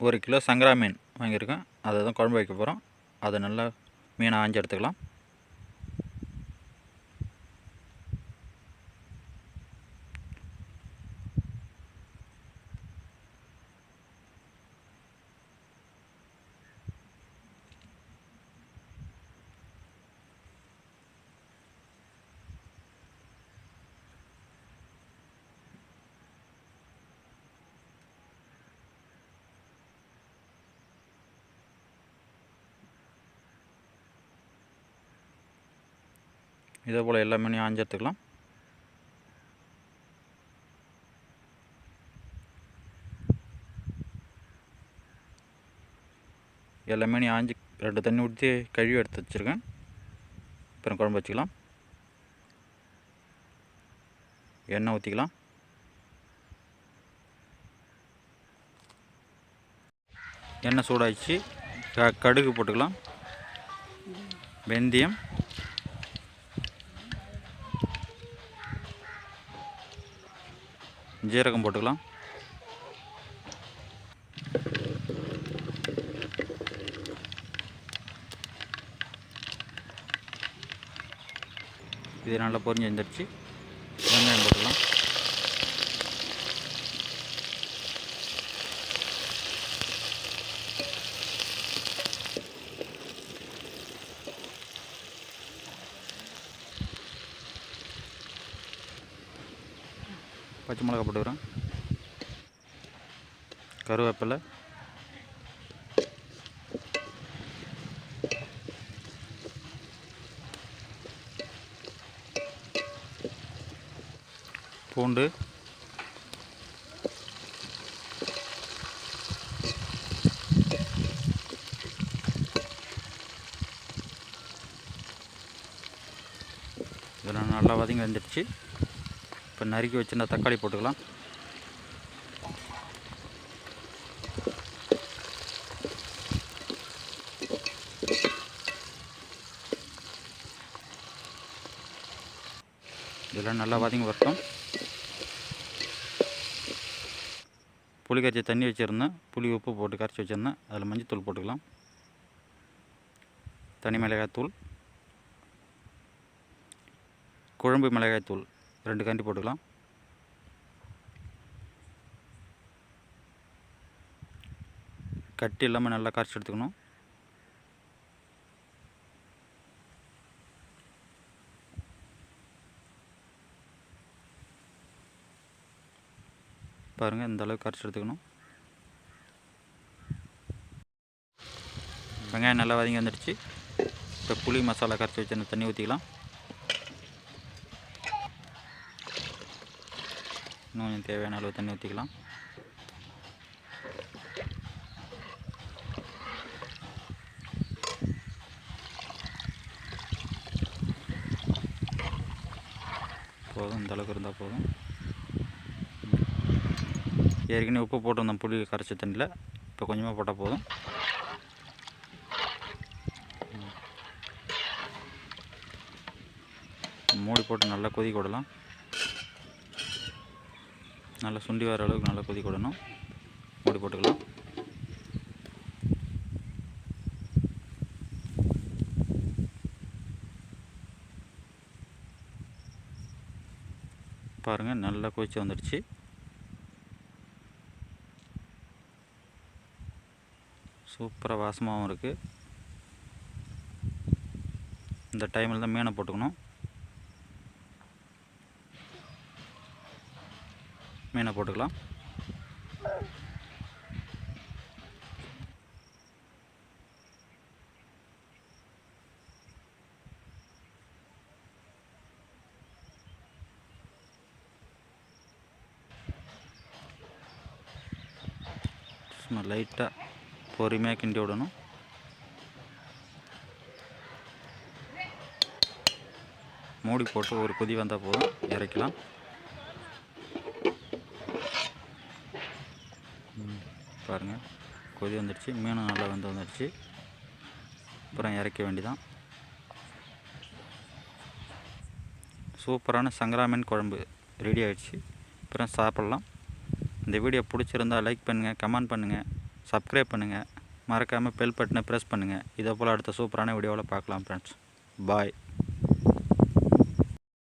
1 kilo சங்கரா மீன் வாங்கியிருக்கேன். அதை தான் குழம்பு வைக்க போகிறோம். அதை நல்லா மீனை ஆஞ்சி எடுத்துக்கலாம். இதே போல் எல்லா மீனையும் ஆஞ்சி எடுத்துக்கலாம். எல்லா மீனையும் ஆஞ்சி 2 தண்ணி ஊற்றி கழுவி எடுத்து வச்சுருக்கேன். அப்புறம் குழம்பு வச்சுக்கலாம். எண்ணெய் ஊற்றிக்கலாம். எண்ணெய் சூடாகிடுச்சு. கடுகு போட்டுக்கலாம். வெந்தயம், ஜீரகம் போட்டுக்கலாம். இது நல்லா பொரிஞ்சு வந்துடுச்சு. வெங்காயம் போட்டுக்கலாம். பச்சை மிளகா போட்டுக்கிறேன். கருவேப்பிலை, பூண்டு, இதெல்லாம் நல்லா வதங்கி வந்துடுச்சு. இப்போ நறுக்கி வச்சுருந்த தக்காளி போட்டுக்கலாம். இதெல்லாம் நல்லா வதங்கி வரட்டும். புளி கரைச்சி தண்ணி வச்சுருந்தேன். புளி உப்பு போட்டு கரைச்சி வச்சுருந்தேன். அதில் மஞ்சத்தூள் போட்டுக்கலாம். தனி மிளகாய்த்தூள், குழம்பு மிளகாய்த்தூள் 2 கரண்டி போட்டுக்கலாம். கட்டி இல்லாமல் நல்லா கரைச்சி எடுத்துக்கணும். பாருங்கள், இந்த அளவுக்கு கரைச்சி எடுத்துக்கணும். வெங்காயம் நல்லா வதங்கி வந்துடுச்சு. இப்போ புளி மசாலா கரைச்சி வச்சு தண்ணி ஊற்றிக்கலாம். இன்னும் கொஞ்சம் தேவையான அளவு தண்ணி ஊற்றிக்கலாம். போதும், இந்த அளவுக்கு இருந்தால் போதும். ஏற்கனவே உப்பு போட்டிருந்தோம் புளி கரைச்ச தண்ணியில். இப்போ கொஞ்சமாக போட்டால் போதும். மூடி போட்டு நல்லா கொதிக்க விடலாம். நல்லா சுண்டி வர அளவுக்கு நல்லா கொதிக்க விடணும். மூடி போட்டுக்கலாம். பாருங்கள், நல்லா கொதிச்சு வந்துடுச்சு. சூப்பராக வாசமாகவும் இருக்குது. இந்த டைமில் தான் மீனை போட்டுக்கணும். மீனை போட்டுக்கலாம். சும்மா லைட்டாக பொறுமையாக கிண்டி விடணும். மூடி போட்டு ஒரு கொதி வந்தால் போதும், இறக்கலாம். பாருங்கள், கொதி வந்துடுச்சு. மீனும் நல்லா வந்துடுச்சு. அப்புறம் இறக்க வேண்டிதான். சூப்பரான சங்கரா மீன் குழம்பு ரெடி ஆகிடுச்சு. அப்புறம் சாப்பிட்லாம். இந்த வீடியோ பிடிச்சிருந்தால் லைக் பண்ணுங்கள், கமெண்ட் பண்ணுங்கள், சப்ஸ்கிரைப் பண்ணுங்கள், மறக்காமல் பெல் பட்டனை ப்ரெஸ் பண்ணுங்கள். இதே போல் அடுத்த சூப்பரான வீடியோவில் பார்க்கலாம் ஃப்ரெண்ட்ஸ். பாய்.